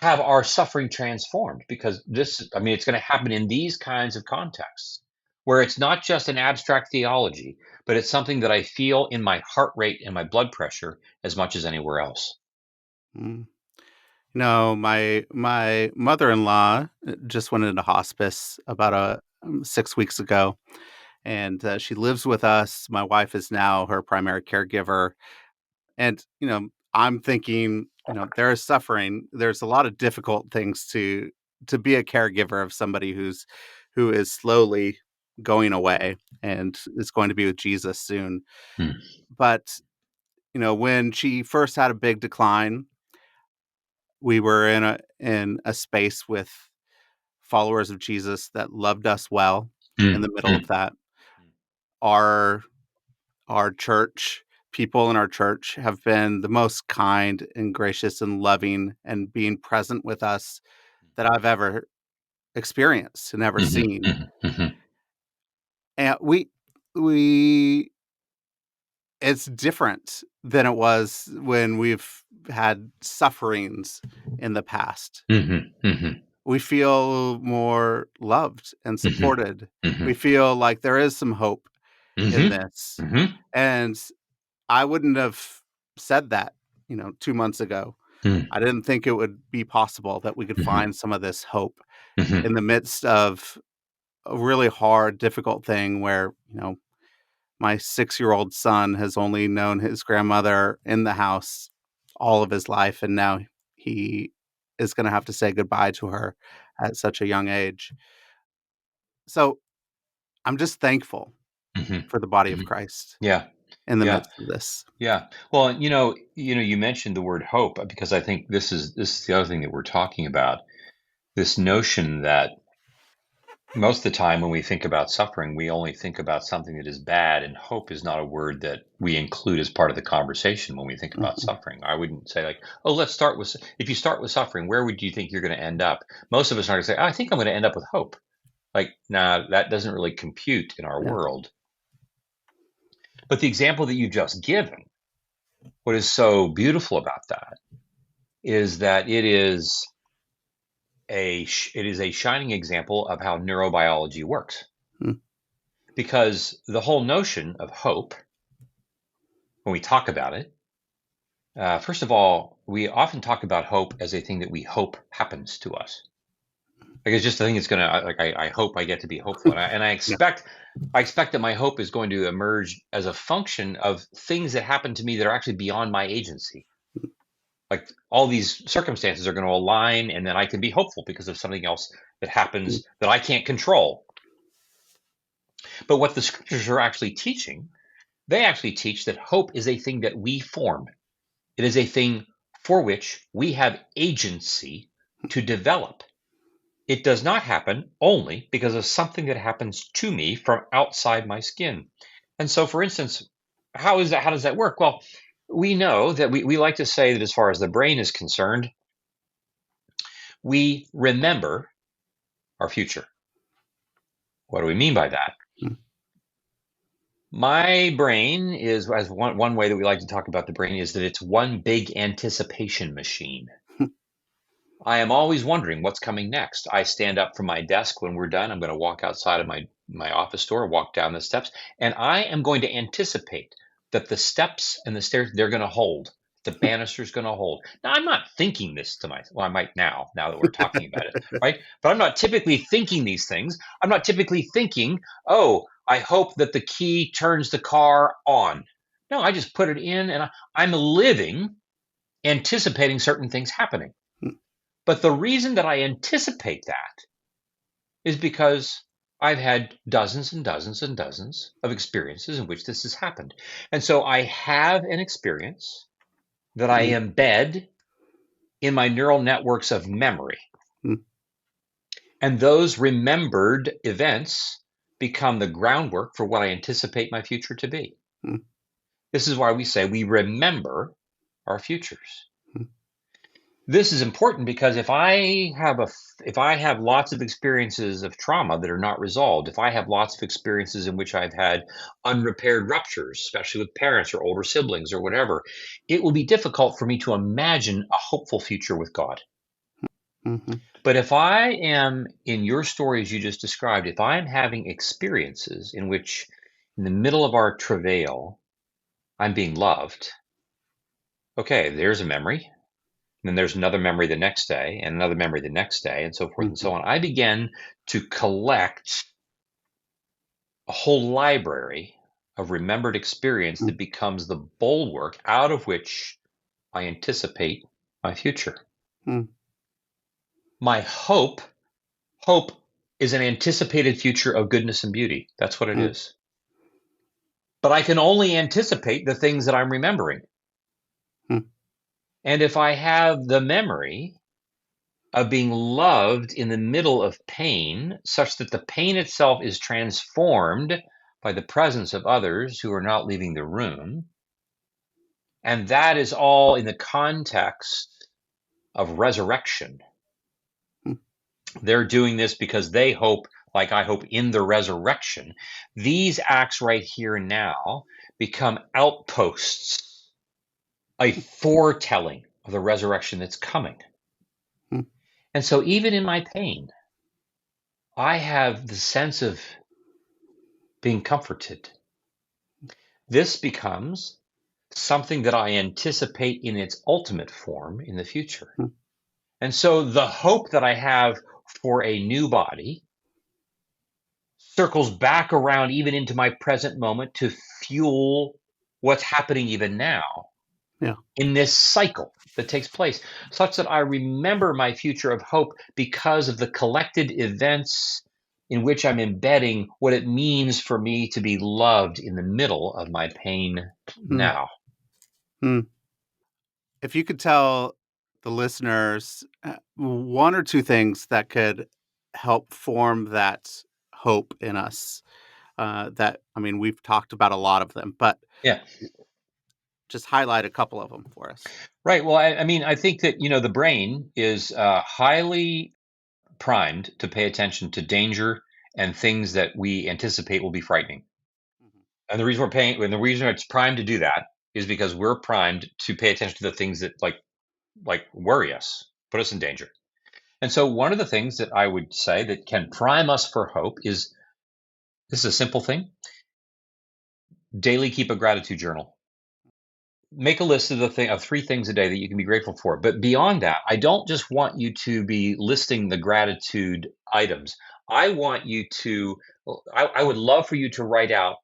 have our suffering transformed, because it's going to happen in these kinds of contexts where it's not just an abstract theology, but it's something that I feel in my heart rate and my blood pressure as much as anywhere else. Mm. No, my mother-in-law just went into hospice about 6 weeks ago, and she lives with us. My wife is now her primary caregiver, and I'm thinking, there is suffering. There's a lot of difficult things to be a caregiver of somebody who is slowly going away and is going to be with Jesus soon. Hmm. But when she first had a big decline, we were in a space with followers of Jesus that loved us well. In Hmm. the middle Hmm. of that, our church, people in our church have been the most kind and gracious and loving and being present with us that I've ever experienced and ever Hmm. seen. Hmm. Hmm. And we it's different than it was when we've had sufferings in the past. Hmm. Hmm. We feel more loved and Hmm. supported. Hmm. We feel like there is some hope in Hmm. this. Hmm. And I wouldn't have said that, 2 months ago. Hmm. I didn't think it would be possible that we could Hmm. find some of this hope Hmm. in the midst of a really hard, difficult thing where, my 6-year-old son has only known his grandmother in the house all of his life, and now he is gonna have to say goodbye to her at such a young age. So, I'm just thankful Hmm. for the body of Hmm. Christ Yeah. in the Yeah. midst of this. Yeah. Well, you mentioned the word hope because I think this is the other thing that we're talking about. This notion that most of the time when we think about suffering, we only think about something that is bad, and hope is not a word that we include as part of the conversation when we think about Mhm. suffering. I wouldn't say like, "Oh, let's start if you start with suffering, where would you think you're going to end up?" Most of us are going to say, "I think I'm going to end up with hope." Like, nah, that doesn't really compute in our Yeah. world. But the example that you've just given, what is so beautiful about that is that it is a shining example of how neurobiology works. Mm. Because the whole notion of hope, when we talk about it, first of all, we often talk about hope as a thing that we hope happens to us. Like it's just a thing that's gonna like I hope I get to be hopeful, and Yeah. I expect that my hope is going to emerge as a function of things that happen to me that are actually beyond my agency. Like all these circumstances are going to align, and then I can be hopeful because of something else that Mm. happens that I can't control. But what the scriptures are actually teaching, they actually teach that hope is a thing that we form. It is a thing for which we have agency to develop. It does not happen only because of something that happens to me from outside my skin. And so, for instance, how does that work? Well, we know that we like to say that as far as the brain is concerned, we remember our future. What do we mean by that? Mm. My brain is, as one way that we like to talk about the brain is that it's one big anticipation machine. I am always wondering what's coming next. I stand up from my desk when we're done. I'm going to walk outside of my office door, walk down the steps, and I am going to anticipate that the steps and the stairs they're going to hold. The banister's going to hold. Now, I'm not thinking this to myself. Well, I might now that we're talking about it, right? But I'm not typically thinking these things. I'm not typically thinking, oh, I hope that the key turns the car on. No, I just put it in and I'm living anticipating certain things happening. Mm. But the reason that I anticipate that is because I've had dozens and dozens and dozens of experiences in which this has happened. And so I have an experience that I Mm. embed in my neural networks of memory. Mm. And those remembered events become the groundwork for what I anticipate my future to be. Mm. This is why we say we remember our futures. Mm. This is important because if I have lots of experiences of trauma that are not resolved, if I have lots of experiences in which I've had unrepaired ruptures, especially with parents or older siblings or whatever, it will be difficult for me to imagine a hopeful future with God. Mhm. But if I am in your stories you just described, if I'm having experiences in which in the middle of our travail, I'm being loved, okay, there's a memory. And then there's another memory the next day, and another memory the next day, and so forth and Mhm. so on. I began to collect a whole library of remembered experience Mm. that becomes the bulwark out of which I anticipate my future. Mm. My hope is an anticipated future of goodness and beauty. That's what it Mm. is. But I can only anticipate the things that I'm remembering. Mm. And if I have the memory of being loved in the middle of pain, such that the pain itself is transformed by the presence of others who are not leaving the room. And that is all in the context of resurrection. Mm. They're doing this because they hope, like I hope, in the resurrection. These acts right here and now become outposts, a foretelling of the resurrection that's coming. Mm. And so, even in my pain, I have the sense of being comforted. This becomes something that I anticipate in its ultimate form in the future. Mm. And so the hope that I have for a new body circles back around even into my present moment to fuel what's happening even now Yeah. in this cycle that takes place, such that I remember my future of hope because of the collected events in which I'm embedding what it means for me to be loved in the middle of my pain Mm. now. Mm. If you could tell the listeners, one or two things that could help form that hope in us, that I mean, we've talked about a lot of them, but Yeah. just highlight a couple of them for us. Right. Well, I mean, I think that, the brain is highly primed to pay attention to danger and things that we anticipate will be frightening. Mhm. And the reason we're paying, and the reason it's primed to do that is because we're primed to pay attention to the things that like worry us, put us in danger. And so one of the things that I would say that can prime us for hope is, this is a simple thing: daily keep a gratitude journal. Make a list of of 3 things a day that you can be grateful for. But beyond that, I don't just want you to be listing the gratitude items. I want you to. I would love for you to write out.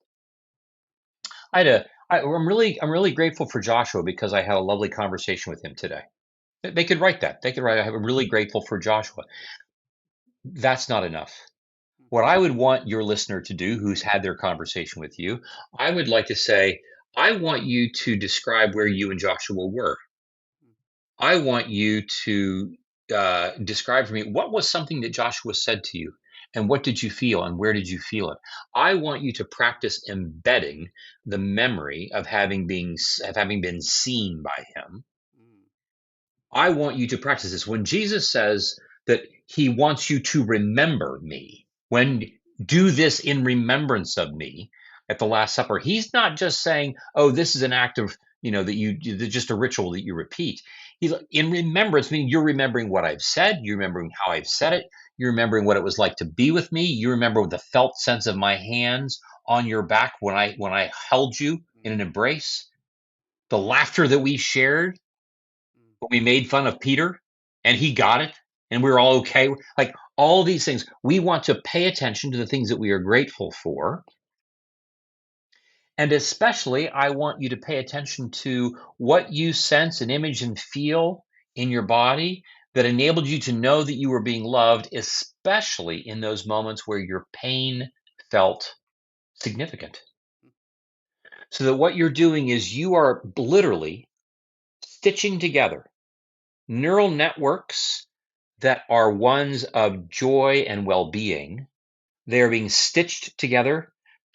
I had a. I'm really grateful for Joshua because I had a lovely conversation with him today. They could write that. They could write, I'm really grateful for Joshua. That's not enough. What I would want your listener to do who's had their conversation with you, I would like to say, I want you to describe where you and Joshua were. I want you to describe for me what was something that Joshua said to you, and what did you feel, and where did you feel it. I want you to practice embedding the memory of having been seen by him. Mm. I want you to practice this. When Jesus says that he wants you to remember me, when do this in remembrance of me at the Last Supper, he's not just saying, oh, this is an act of, that just a ritual that you repeat. He's like, in remembrance, meaning you're remembering what I've said, you're remembering how I've said it, you're remembering what it was like to be with me, you remember the felt sense of my hands on your back when I held you in an embrace, the laughter that we shared, but we made fun of Peter and he got it and we were all okay. Like all these things, we want to pay attention to the things that we are grateful for. And especially, I want you to pay attention to what you sense and image and feel in your body that enabled you to know that you were being loved, especially in those moments where your pain felt significant. So that what you're doing is you are literally stitching together neural networks that are ones of joy and well being. They are being stitched together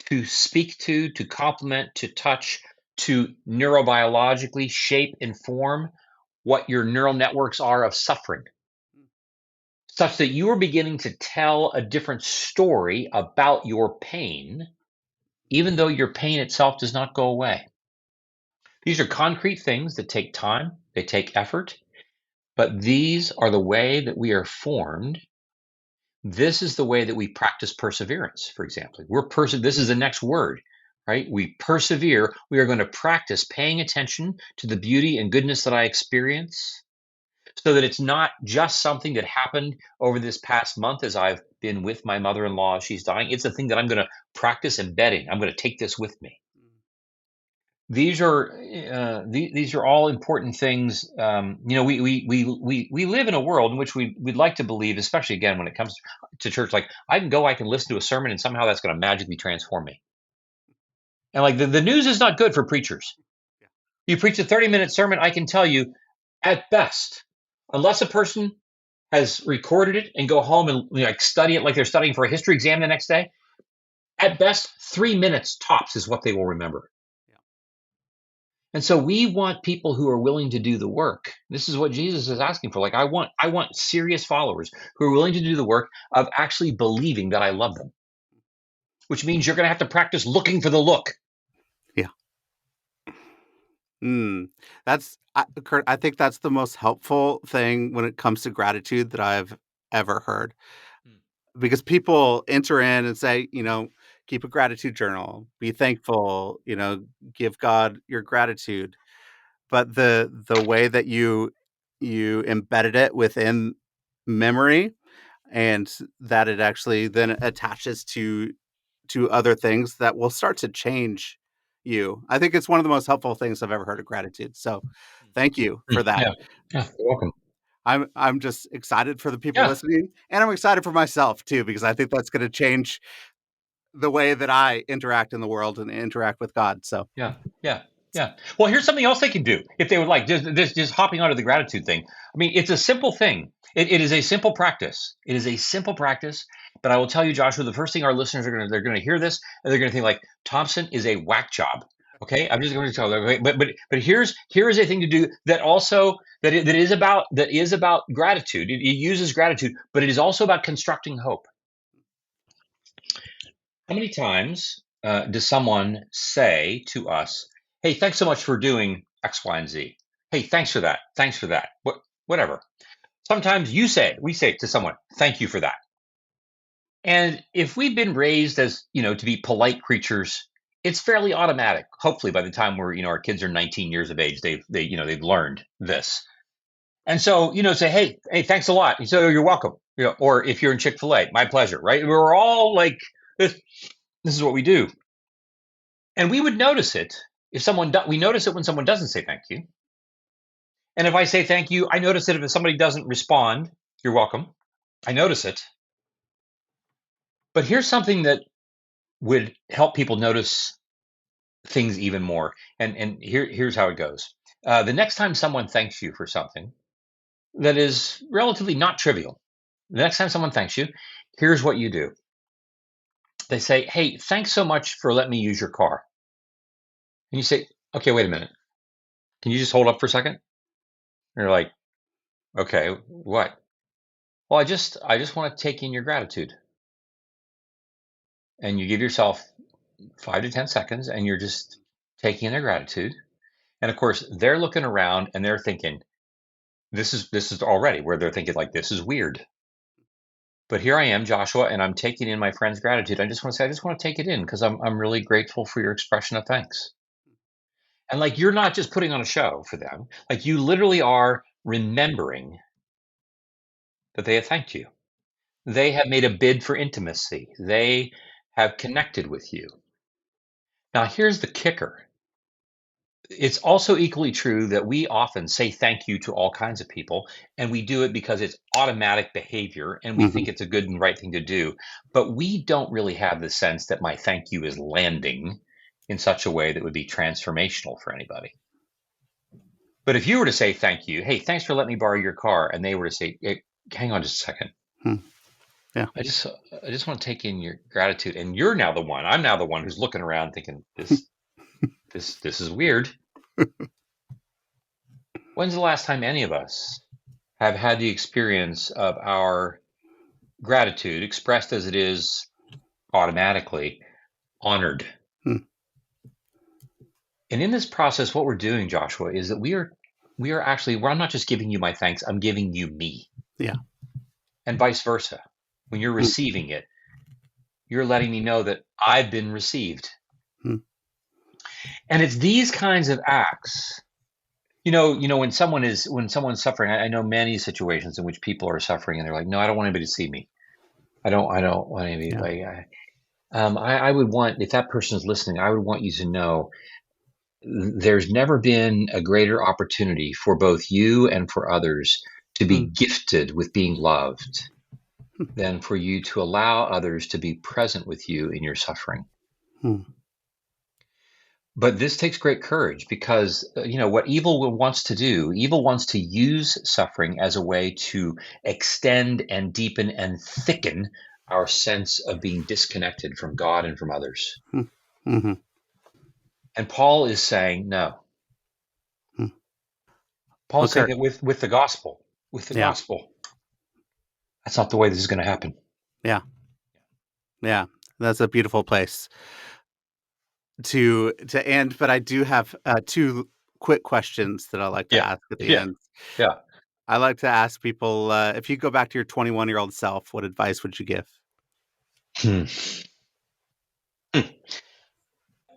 to speak to complement, to touch, to neurobiologically shape and form what your neural networks are of suffering, such that you are beginning to tell a different story about your pain, even though your pain itself does not go away. These are concrete things that take time, they take effort, but these are the way that we are formed. This is the way that we practice perseverance, for example. This is the next word, right? We persevere. We are going to practice paying attention to the beauty and goodness that I experience so that it's not just something that happened over this past month as I've been with my mother-in-law as she's dying. It's a thing that I'm going to practice embedding. I'm going to take this with me. These are all important things. We live in a world in which we'd like to believe, especially again when it comes to church, like I can listen to a sermon and somehow that's going to magically transform me. And like the news is not good for preachers. Yeah. You preach a 30-minute sermon, I can tell you, at best, unless a person has recorded it and go home and like study it like they're studying for a history exam the next day, at best 3 minutes tops is what they will remember. And so we want people who are willing to do the work. This is what Jesus is asking for. Like I want serious followers who are willing to do the work of actually believing that I love them. Which means you're going to have to practice looking for the look. Yeah. Kurt, I think that's the most helpful thing when it comes to gratitude that I've ever heard. Because people enter in and say, keep a gratitude journal, be thankful, give God your gratitude. But the way that you embedded it within memory, and that it actually then attaches to other things that will start to change you. I think it's one of the most helpful things I've ever heard of gratitude. So thank you for that. Yeah. Yeah. You're welcome. I'm just excited for the people Yeah. listening, and I'm excited for myself too, because I think that's going to change the way that I interact in the world and interact with God. So Yeah. Yeah. Yeah. Well, here's something else they can do if they would like. Just hopping onto the gratitude thing. I mean, it's a simple thing. It is a simple practice. It is a simple practice. But I will tell you, Joshua, the first thing our listeners they're going to hear this and they're going to think like Thompson is a whack job. Okay, I'm just going to tell them. Okay? But here is a thing to do that also that is about gratitude. It uses gratitude, but it is also about constructing hope. How many times does someone say to us, "Hey, thanks so much for doing X, Y, and Z. Hey, thanks for that. Thanks for that. Whatever." Sometimes we say to someone, "Thank you for that." And if we've been raised as, to be polite creatures, it's fairly automatic. Hopefully by the time our kids are 19 years of age, they've learned this. And so, say, hey, thanks a lot. You say, "Oh, you're welcome." Or if you're in Chick-fil-A, "My pleasure," right? We're all like, this is what we do. And we would notice it we notice it when someone doesn't say thank you. And if I say thank you, I notice it if somebody doesn't respond, "You're welcome." I notice it. But here's something that would help people notice things even more. And here's how it goes. The next time someone thanks you for something that is relatively not trivial, the next time someone thanks you, here's what you do. They say, "Hey, thanks so much for letting me use your car." And you say, "Okay, wait a minute. Can you just hold up for a second?" And you're like, "Okay, what?" "Well, I just want to take in your gratitude." And you give yourself 5 to 10 seconds and you're just taking in their gratitude. And of course, they're looking around and they're thinking, this is already where they're thinking like, this is weird. But here I am, Joshua, and I'm taking in my friend's gratitude. I just want to say, I just want to take it in because I'm really grateful for your expression of thanks. And like, you're not just putting on a show for them. Like, you literally are remembering that they have thanked you. They have made a bid for intimacy. They have connected with you. Now, here's the kicker. It's also equally true that we often say thank you to all kinds of people, and we do it because it's automatic behavior and we Mhm. think it's a good and right thing to do. But we don't really have the sense that my thank you is landing in such a way that would be transformational for anybody. But if you were to say thank you, "Hey, thanks for letting me borrow your car," and they were to say, "Hey, hang on just a second. Hmm. Yeah. I just want to take in your gratitude," and I'm now the one who's looking around thinking, this is weird. When's the last time any of us have had the experience of our gratitude, expressed as it is automatically, honored? Hmm. And in this process, what we're doing, Joshua, is that I'm not just giving you my thanks, I'm giving you me, Yeah. and vice versa. When you're Hmm. receiving it, you're letting me know that I've been received. Hmm. And it's these kinds of acts. When someone's suffering, I know many situations in which people are suffering and they're like, "No, I don't want anybody to see me. I don't want anybody." Yeah. I would want, if that person is listening, I would want you to know there's never been a greater opportunity for both you and for others to be Hmm. gifted with being loved Hmm. than for you to allow others to be present with you in your suffering. Hmm. But this takes great courage because, what evil wants to use suffering as a way to extend and deepen and thicken our sense of being disconnected from God and from others. Hmm. Mhm. And Paul is saying, no. Hmm. Well, Paul's saying Curt. that with the gospel, with the Yeah. gospel, that's not the way this is going to happen. Yeah. Yeah. That's a beautiful place to end. But I do have two quick questions that I like to Yeah, ask at the yeah, end. yeah. I like to ask people if you go back to your 21-year-old self, what advice would you give? Hmm. Hmm.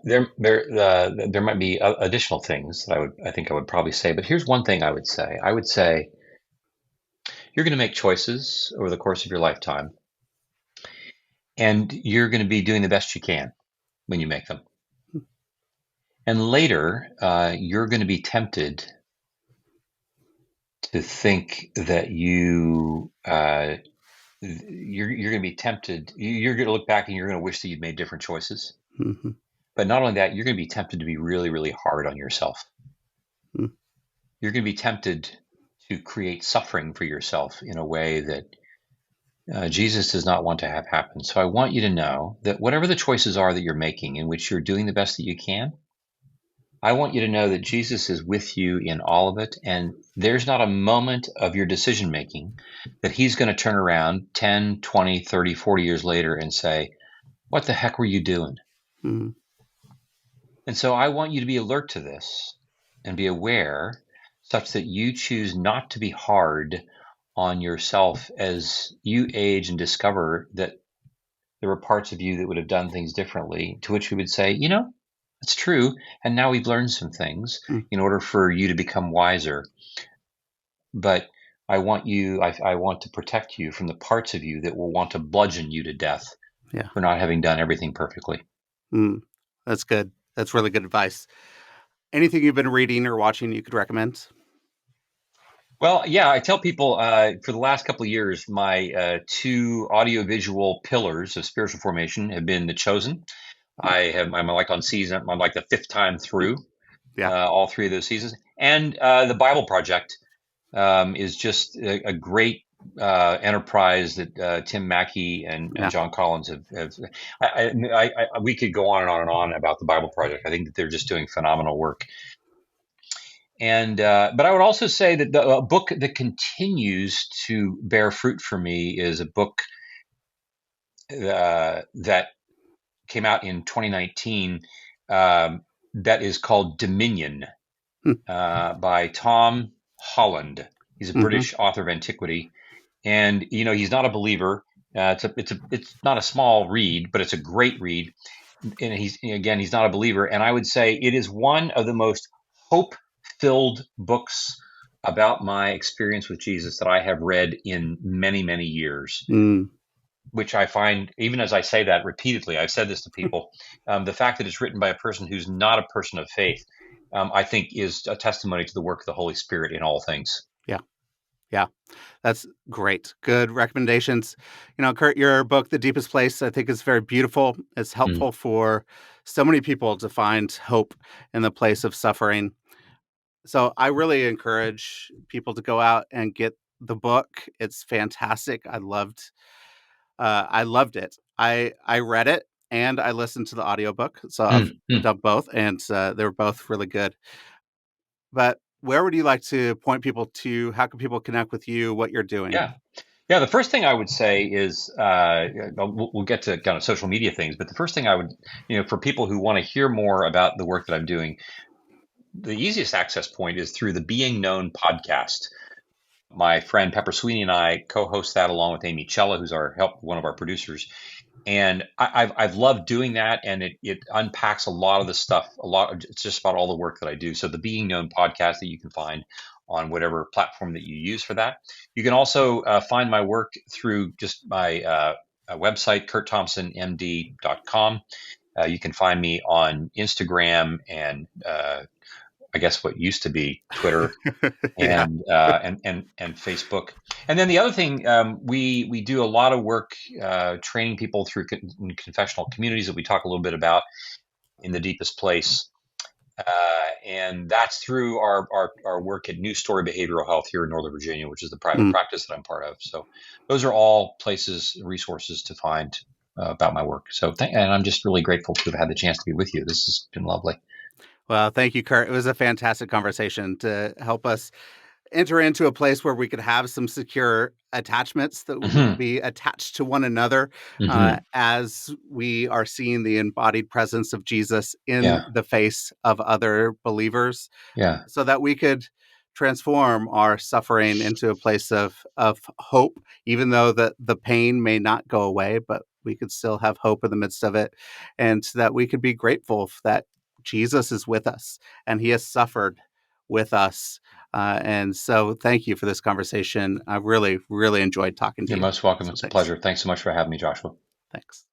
There might be additional things that I think I would probably say, but here's one thing I would say. I would say you're going to make choices over the course of your lifetime, and you're going to be doing the best you can when you make them. And later, you're going to be tempted to think that you're going to be tempted. You're going to look back and you're going to wish that you'd made different choices. Mm-hmm. But not only that, you're going to be tempted to be really, really hard on yourself. Mm-hmm. You're going to be tempted to create suffering for yourself in a way that Jesus does not want to have happen. So I want you to know that whatever the choices are that you're making, in which you're doing the best that you can, I want you to know that Jesus is with you in all of it. And there's not a moment of your decision making that he's going to turn around 10, 20, 30, 40 years later and say, what the heck were you doing? Mm, And so I want you to be alert to this and be aware such that you choose not to be hard on yourself as you age and discover that there were parts of you that would have done things differently, to which we would say, that's true. And now we've learned some things mm, in order for you to become wiser. But I want to protect you from the parts of you that will want to bludgeon you to death yeah. for not having done everything perfectly. Mm, that's good. That's really good advice. Anything you've been reading or watching you could recommend? Well, yeah, I tell people for the last couple of years, my two audiovisual pillars of spiritual formation have been The Chosen. I'm like on season, I'm like the fifth time through Yeah, all three of those seasons. And the Bible Project is just a great enterprise that Tim Mackey and yeah, John Collins have. We could go on and on and on about the Bible Project. I think that they're just doing phenomenal work. And but I would also say that the book that continues to bear fruit for me is a book that came out in 2019 that is called Dominion mm, by Tom Holland. He's a mhm, British author of antiquity, and he's not a believer. It's not a small read, but it's a great read. And he's not a believer, and I would say it is one of the most hope filled books about my experience with Jesus that I have read in many, many years. mm. Which I find, even as I say that repeatedly, I've said this to people, the fact that it's written by a person who's not a person of faith, I think is a testimony to the work of the Holy Spirit in all things. Yeah, yeah. That's great. Good recommendations. Curt, your book, The Deepest Place, I think is very beautiful. It's Mm. helpful for so many people to find hope in the place of suffering. So I really encourage people to go out and get the book. It's fantastic. I loved it. I read it and I listened to the audiobook. So I've Mm, mm. done both, and they were both really good. But where would you like to point people to? How can people connect with you? What you're doing? Yeah. Yeah, the first thing I would say is we'll get to kind of social media things, but the first thing I would, for people who want to hear more about the work that I'm doing, the easiest access point is through the Being Known podcast. My friend Pepper Sweeney and I co-host that along with Amy Chella, who's one of our producers. And I've loved doing that, and it unpacks a lot of the stuff. It's just about all the work that I do. So the Being Known podcast that you can find on whatever platform that you use for that. You can also find my work through just my website, CurtThompsonMD.com. You can find me on Instagram and I guess what used to be Twitter Yeah. and Facebook. And then the other thing, we do a lot of work training people through confessional communities that we talk a little bit about in The Deepest Place. And that's through our work at New Story Behavioral Health here in Northern Virginia, which is the private Mm. practice that I'm part of. So those are all places, resources to find about my work. And I'm just really grateful to have had the chance to be with you. This has been lovely. Well, thank you, Kurt. It was a fantastic conversation to help us enter into a place where we could have some secure attachments that we could Hmm. be attached to one another Hmm. as we are seeing the embodied presence of Jesus in Yeah. the face of other believers, Yeah. so that we could transform our suffering into a place of hope, even though the pain may not go away, but we could still have hope in the midst of it, and so that we could be grateful that Jesus is with us and he has suffered with us. And so thank you for this conversation. I really, really enjoyed talking to You're you. most welcome. So It's a thanks. pleasure. Thanks so much for having me, Joshua. Thanks.